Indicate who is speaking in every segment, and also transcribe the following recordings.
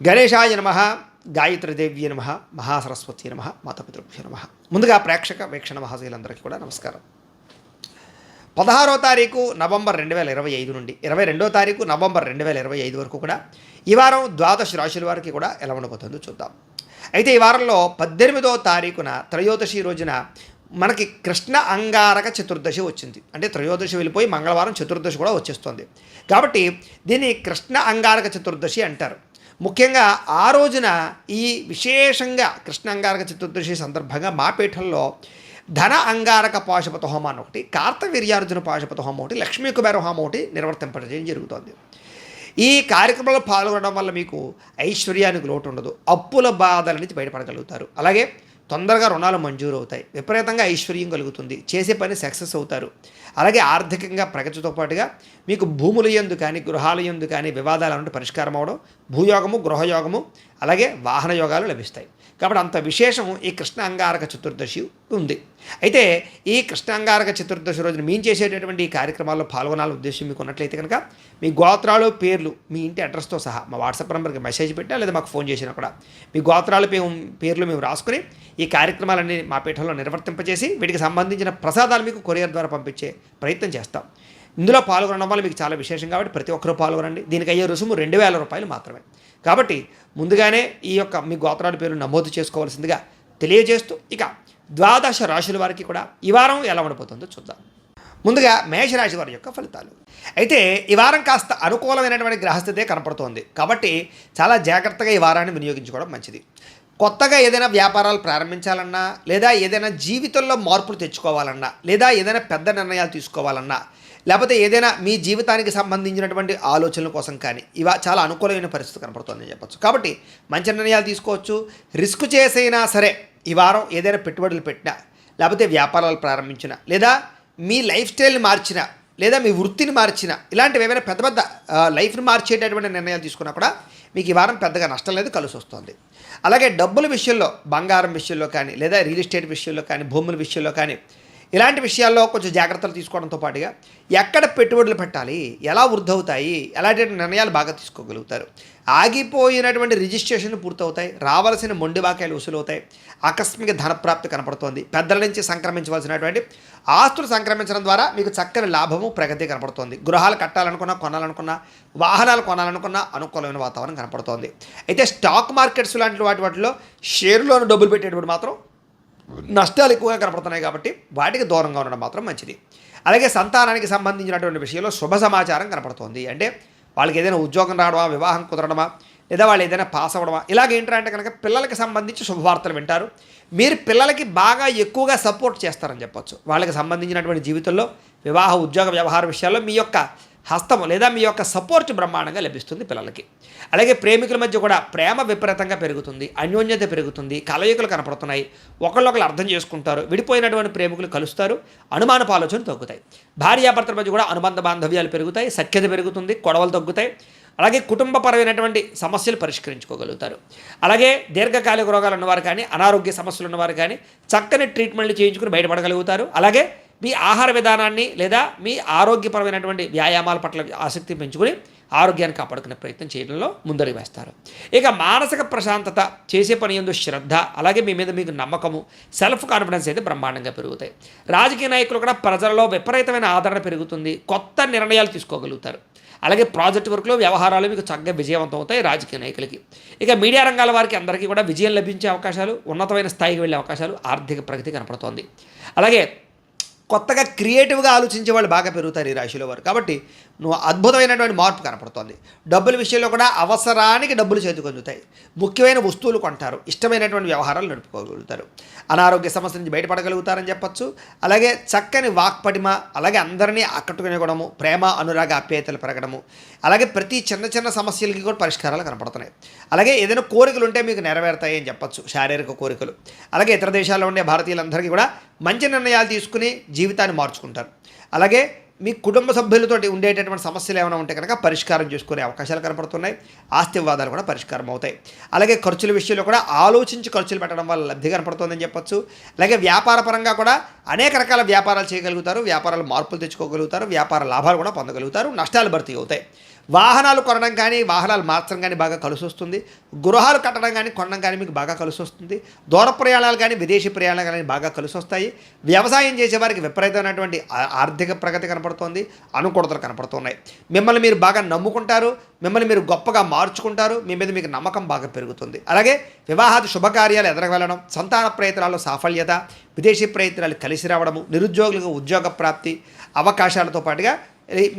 Speaker 1: గణేశాయ నమ, గాయత్రీదేవ్య నమ, మహాసరస్వతి నమ, మాతాపితృభ్యో నమ. ముందుగా ప్రేక్షక వీక్షణ మహాశయులందరికీ కూడా నమస్కారం. 16వ తారీఖు నవంబర్ 2025 నుండి 22వ తారీఖు నవంబర్ 2025 వరకు కూడా ఈ వారం ద్వాదశ రాశుల వారికి కూడా ఎలా ఉండబోతుందో చూద్దాం. అయితే ఈ వారంలో 18వ తారీఖున త్రయోదశి రోజున మనకి కృష్ణ అంగారక చతుర్దశి వచ్చింది. అంటే త్రయోదశి వెళ్ళిపోయి మంగళవారం చతుర్దశి కూడా వచ్చేస్తుంది. కాబట్టి దీన్ని కృష్ణ అంగారక చతుర్దశి అంటారు. ముఖ్యంగా ఆ రోజున ఈ విశేషంగా కృష్ణ అంగారక చతుర్దశి సందర్భంగా మా పీఠంలో ధన అంగారక పాశుపత హోమం అని ఒకటి, కార్తవీర్యార్జున పాశుపత హోమం ఒకటి, లక్ష్మీ కుబేర హోమం ఒకటి నిర్వర్తింపజేయడం జరుగుతుంది. ఈ కార్యక్రమంలో పాల్గొనడం వల్ల మీకు ఐశ్వర్యానికి లోటు ఉండదు, అప్పుల బాధల నుంచి బయటపడగలుగుతారు. అలాగే తొందరగా రుణాలు మంజూరు అవుతాయి, విపరీతంగా ఐశ్వర్యం కలుగుతుంది, చేసే పని సక్సెస్ అవుతారు. అలాగే ఆర్థికంగా ప్రగతితో పాటుగా మీకు భూముల యందు కానీ గృహాల యందు కానీ వివాదాలు అన్నట్టు పరిష్కారం అవడం, భూయోగము గృహయోగము అలాగే వాహన యోగాలు లభిస్తాయి. కాబట్టి అంత విశేషం ఈ కృష్ణ అంగారక చతుర్దశి ఉంది. అయితే ఈ కృష్ణ అంగారక చతుర్దశి రోజున మేము చేసేటటువంటి ఈ కార్యక్రమాల్లో పాల్గొనాలని ఉద్దేశం మీకు ఉన్నట్లయితే కనుక మీ గోత్రాలు పేర్లు మీ ఇంటి అడ్రస్తో సహా మా వాట్సాప్ నెంబర్కి మెసేజ్ పెట్టా లేదా మాకు ఫోన్ చేసినా కూడా మీ గోత్రాలు పేర్లు మేము రాసుకుని ఈ కార్యక్రమాలన్నీ మా పీఠంలో నిర్వర్తింపజేసి వీటికి సంబంధించిన ప్రసాదాలు మీకు కొరియర్ ద్వారా పంపించే ప్రయత్నం చేస్తాం. ఇందులో పాల్గొనడం వల్ల మీకు చాలా విశేషం కాబట్టి ప్రతి ఒక్కరూ పాల్గొనండి. దీనికి అయ్యే రుసుము 2000 రూపాయలు మాత్రమే. కాబట్టి ముందుగానే ఈ యొక్క మీ గోత్రాల పేరు నమోదు చేసుకోవాల్సిందిగా తెలియజేస్తూ ఇక ద్వాదశ రాశుల వారికి కూడా ఈ వారం ఎలా ఉండబోతుందో చూద్దాం. ముందుగా మేషరాశి వారి యొక్క ఫలితాలు. అయితే ఈ వారం కాస్త అనుకూలమైనటువంటి గ్రహస్థితే కనపడుతోంది. కాబట్టి చాలా జాగ్రత్తగా ఈ వారాన్ని వినియోగించుకోవడం మంచిది. కొత్తగా ఏదైనా వ్యాపారాలు ప్రారంభించాలన్నా లేదా ఏదైనా జీవితంలో మార్పులు తెచ్చుకోవాలన్నా లేదా ఏదైనా పెద్ద నిర్ణయాలు తీసుకోవాలన్నా లేకపోతే ఏదైనా మీ జీవితానికి సంబంధించినటువంటి ఆలోచనల కోసం కానీ చాలా అనుకూలమైన పరిస్థితి కనపడుతుందని చెప్పచ్చు. కాబట్టి మంచి నిర్ణయాలు తీసుకోవచ్చు. రిస్క్ చేసైనా సరే ఈ వారం ఏదైనా పెట్టుబడులు పెట్టినా లేకపోతే వ్యాపారాలు ప్రారంభించినా లేదా మీ లైఫ్ స్టైల్ని మార్చినా లేదా మీ వృత్తిని మార్చినా ఇలాంటివి ఏమైనా పెద్ద పెద్ద లైఫ్ని మార్చేటటువంటి నిర్ణయాలు తీసుకున్నా కూడా మీకు ఈ వారం పెద్దగా నష్టం లేదు, కలిసి వస్తుంది. అలాగే డబ్బుల విషయంలో బంగారం విషయంలో కానీ లేదా రియల్ ఎస్టేట్ విషయంలో కానీ భూముల విషయంలో కానీ ఇలాంటి విషయాల్లో కొంచెం జాగ్రత్తలు తీసుకోవడంతో పాటుగా ఎక్కడ పెట్టుబడులు పెట్టాలి, ఎలా వృద్ధి అవుతాయి, ఎలాంటి నిర్ణయాలు బాగా తీసుకోగలుగుతారు. ఆగిపోయినటువంటి రిజిస్ట్రేషన్లు పూర్తవుతాయి, రావాల్సిన మొండి బాకాయలు వసూలవుతాయి, ఆకస్మిక ధనప్రాప్తి కనపడుతోంది, పెద్దల నుంచి సంక్రమించవలసినటువంటి ఆస్తులు సంక్రమించడం ద్వారా మీకు చక్కని లాభము ప్రగతి కనపడుతోంది. గృహాలు కట్టాలనుకున్నా కొనాలనుకున్నా వాహనాలు కొనాలనుకున్నా అనుకూలమైన వాతావరణం కనపడుతోంది. అయితే స్టాక్ మార్కెట్స్ లాంటి వాటిలో షేర్లోనే డబ్బులు పెట్టేటప్పుడు మాత్రం నష్టాలు ఎక్కువగా కనపడుతున్నాయి. కాబట్టి వాటికి దూరంగా ఉండడం మాత్రం మంచిది. అలాగే సంతానానికి సంబంధించినటువంటి విషయంలో శుభ సమాచారం కనపడుతోంది. అంటే వాళ్ళకి ఏదైనా ఉద్యోగం రావడమా, వివాహం కుదరడమా లేదా వాళ్ళు ఏదైనా పాస్ అవ్వడమా ఇలాగేంటంటే కనుక పిల్లలకి సంబంధించి శుభవార్తలు వింటారు. మీరు పిల్లలకి బాగా ఎక్కువగా సపోర్ట్ చేస్తారని చెప్పొచ్చు. వాళ్ళకి సంబంధించినటువంటి జీవితంలో వివాహ ఉద్యోగ వ్యవహార విషయాల్లో మీ యొక్క హస్తము లేదా మీ యొక్క సపోర్ట్ బ్రహ్మాండంగా లభిస్తుంది పిల్లలకి. అలాగే ప్రేమికుల మధ్య కూడా ప్రేమ విపరీతంగా పెరుగుతుంది, అన్యోన్యత పెరుగుతుంది, కలయికలు కనపడుతున్నాయి, ఒకళ్ళొకళ్ళు అర్థం చేసుకుంటారు, విడిపోయినటువంటి ప్రేమికులు కలుస్తారు, అనుమానపు ఆలోచనలు తగ్గుతాయి, భార్యాభర్తల మధ్య కూడా అనుబంధ బాంధవ్యాలు పెరుగుతాయి, సఖ్యత పెరుగుతుంది, గొడవలు తగ్గుతాయి. అలాగే కుటుంబపరమైనటువంటి సమస్యలు పరిష్కరించుకోగలుగుతారు. అలాగే దీర్ఘకాలిక రోగాలు ఉన్నవారు కానీ అనారోగ్య సమస్యలు ఉన్నవారు కానీ చక్కని ట్రీట్మెంట్లు చేయించుకుని బయటపడగలుగుతారు. అలాగే మీ ఆహార విధానాన్ని లేదా మీ ఆరోగ్యపరమైనటువంటి వ్యాయామాల పట్ల ఆసక్తి పెంచుకుని ఆరోగ్యాన్ని కాపాడుకునే ప్రయత్నం చేయడంలో ముందడుగు వేస్తారు. ఇక మానసిక ప్రశాంతత, చేసే పని యందు శ్రద్ధ, అలాగే మీ మీద మీకు నమ్మకము, సెల్ఫ్ కాన్ఫిడెన్స్ అయితే బ్రహ్మాండంగా పెరుగుతాయి. రాజకీయ నాయకులు కూడా ప్రజలలో విపరీతమైన ఆదరణ పెరుగుతుంది, కొత్త నిర్ణయాలు తీసుకోగలుగుతారు. అలాగే ప్రాజెక్ట్ వర్క్లో వ్యవహారాలు మీకు చక్కగా విజయవంతం అవుతాయి రాజకీయ నాయకులకి. ఇక మీడియా రంగాల వారికి అందరికీ కూడా విజయం లభించే అవకాశాలు, ఉన్నతమైన స్థాయికి వెళ్ళే అవకాశాలు, ఆర్థిక ప్రగతి కనపడుతోంది. అలాగే కొత్తగా క్రియేటివ్గా ఆలోచించే వాళ్ళు బాగా పెరుగుతారు ఈ రాశిలో వారు. కాబట్టి అద్భుతమైనటువంటి మార్పు కనపడుతోంది. డబ్బుల విషయంలో కూడా అవసరానికి డబ్బులు చేతికి అందుతాయి, ముఖ్యమైన వస్తువులు కొంటారు, ఇష్టమైనటువంటి వ్యవహారాలు నడుపుకోగలుగుతారు, అనారోగ్య సమస్య నుంచి బయటపడగలుగుతారని చెప్పచ్చు. అలాగే చక్కని వాక్పటిమ, అలాగే అందరినీ ఆకట్టుకునే గుణము, ప్రేమ అనురాగ ఆప్యాయతలు పెరగడము, అలాగే ప్రతి చిన్న చిన్న సమస్యలకి కూడా పరిష్కారాలు కనపడుతున్నాయి. అలాగే ఏదైనా కోరికలు ఉంటే మీకు నెరవేరుతాయి అని చెప్పచ్చు, శారీరక కోరికలు. అలాగే ఇతర దేశాల్లో ఉండే భారతీయులందరికీ కూడా మంచి నిర్ణయాలు తీసుకుని జీవితాన్ని మార్చుకుంటారు. అలాగే మీ కుటుంబ సభ్యులతో ఉండేటటువంటి సమస్యలు ఏమైనా ఉంటే కనుక పరిష్కారం చేసుకునే అవకాశాలు కనపడుతున్నాయి. ఆస్తి వివాదాలు కూడా పరిష్కారం అవుతాయి. అలాగే ఖర్చుల విషయంలో కూడా ఆలోచించి ఖర్చులు పెట్టడం వల్ల లబ్ధి కనపడుతుందని చెప్పొచ్చు. అలాగే వ్యాపార పరంగా కూడా అనేక రకాల వ్యాపారాలు చేయగలుగుతారు, వ్యాపారాలు మార్పులు తెచ్చుకోగలుగుతారు, వ్యాపార లాభాలు కూడా పొందగలుగుతారు, నష్టాలు భర్తీ అవుతాయి. వాహనాలు కొనడం కానీ వాహనాలు మార్చడం కానీ బాగా కలిసి వస్తుంది. గృహాలు కట్టడం కానీ కొనడం కానీ మీకు బాగా కలిసి వస్తుంది. దూర ప్రయాణాలు కానీ విదేశీ ప్రయాణాలు కానీ బాగా కలిసి వస్తాయి. వ్యవసాయం చేసేవారికి విపరీతమైనటువంటి ఆర్థిక ప్రగతి కనపడుతోంది. అనుకూలతలు కనపడుతున్నాయి. మిమ్మల్ని మీరు బాగా నమ్ముకుంటారు. మిమ్మల్ని మీరు గొప్పగా మార్చుకుంటారు. మీ మీద మీకు నమ్మకం బాగా పెరుగుతుంది. అలాగే వివాహాది శుభకార్యాలు ఎదరగలడం, సంతాన ప్రయత్నాల్లో సాఫల్యత, విదేశీ ప్రయత్నాలు కలిసి రావడము, నిరుద్యోగులకు ఉద్యోగ ప్రాప్తి అవకాశాలతో పాటుగా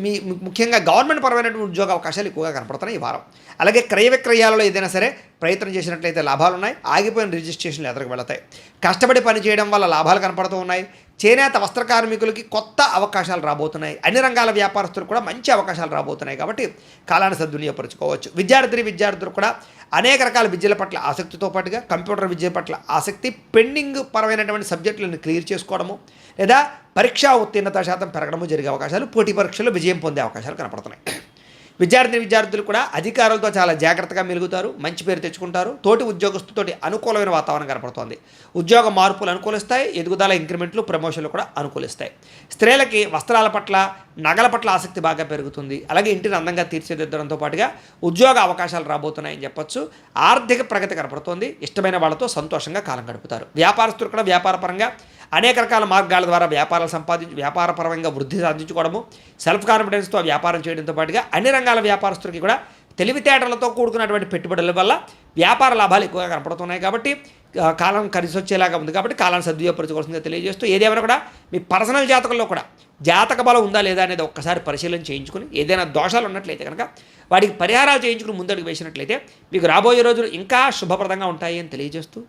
Speaker 1: మీ ముఖ్యంగా గవర్నమెంట్ పరమైనటువంటి ఉద్యోగ అవకాశాలు ఎక్కువగా కనపడుతున్నాయి ఈ వారం. అలాగే క్రయ విక్రయాలలో ఏదైనా సరే ప్రయత్నం చేసినట్లయితే లాభాలు ఉన్నాయి. ఆగిపోయిన రిజిస్ట్రేషన్లు ఎదురుకు వెళతాయి. కష్టపడి పని చేయడం వల్ల లాభాలు కనపడుతూ ఉన్నాయి. చేనేత వస్త్ర కార్మికులకి కొత్త అవకాశాలు రాబోతున్నాయి. అన్ని రంగాల వ్యాపారస్తులకు కూడా మంచి అవకాశాలు రాబోతున్నాయి. కాబట్టి కాలాన్ని సద్వినియోగపరుచుకోవచ్చు. విద్యార్థులు కూడా అనేక రకాల విద్యల పట్ల ఆసక్తితో పాటుగా కంప్యూటర్ విద్య పట్ల ఆసక్తి, పెండింగ్ పరమైనటువంటి సబ్జెక్టులను క్లియర్ చేసుకోవడము లేదా పరీక్షా ఉత్తీర్ణత శాతం పెరగడము జరిగే అవకాశాలు, పోటీ పరీక్షల్లో విజయం పొందే అవకాశాలు కనపడుతున్నాయి. విద్యార్థులు కూడా అధికారులతో చాలా జాగ్రత్తగా మెలుగుతారు. మంచి పేరు తెచ్చుకుంటారు. తోటి ఉద్యోగస్తుతోటి అనుకూలమైన వాతావరణం కనపడుతోంది. ఉద్యోగ మార్పులు అనుకూలిస్తాయి. ఎదుగుదల, ఇంక్రిమెంట్లు, ప్రమోషన్లు కూడా అనుకూలిస్తాయి. స్త్రీలకి వస్త్రాల పట్ల, నగల పట్ల ఆసక్తి బాగా పెరుగుతుంది. అలాగే ఇంటిని అందంగా తీర్చిదిద్దడంతో పాటుగా ఉద్యోగ అవకాశాలు రాబోతున్నాయని చెప్పొచ్చు. ఆర్థిక ప్రగతి కనపడుతోంది. ఇష్టమైన వాళ్ళతో సంతోషంగా కాలం గడుపుతారు. వ్యాపారస్తులు కూడా వ్యాపారపరంగా అనేక రకాల మార్గాల ద్వారా వ్యాపారపరంగా వృద్ధి సాధించుకోవడము, సెల్ఫ్ కాన్ఫిడెన్స్తో వ్యాపారం చేయడంతో పాటుగా అన్ని రంగాల వ్యాపారస్తులకి కూడా తెలివితేటలతో కూడుకున్నటువంటి పెట్టుబడుల వల్ల వ్యాపార లాభాలు ఎక్కువగా కనపడుతున్నాయి. కాబట్టి కాలం కలిసి వచ్చేలాగా ఉంది. కాబట్టి కాలాన్ని సద్వినియోగపరచుకోవాల్సిందిగా తెలియజేస్తూ, ఏదేమైనా కూడా మీ పర్సనల్ జాతకంలో కూడా జాతక బలం ఉందా లేదా అనేది ఒక్కసారి పరిశీలన చేయించుకుని, ఏదైనా దోషాలు ఉన్నట్లయితే కనుక వాటికి పరిహారాలు చేయించుకుని ముందడుగు వేసినట్లయితే మీకు రాబోయే రోజులు ఇంకా శుభప్రదంగా ఉంటాయి అని తెలియజేస్తూ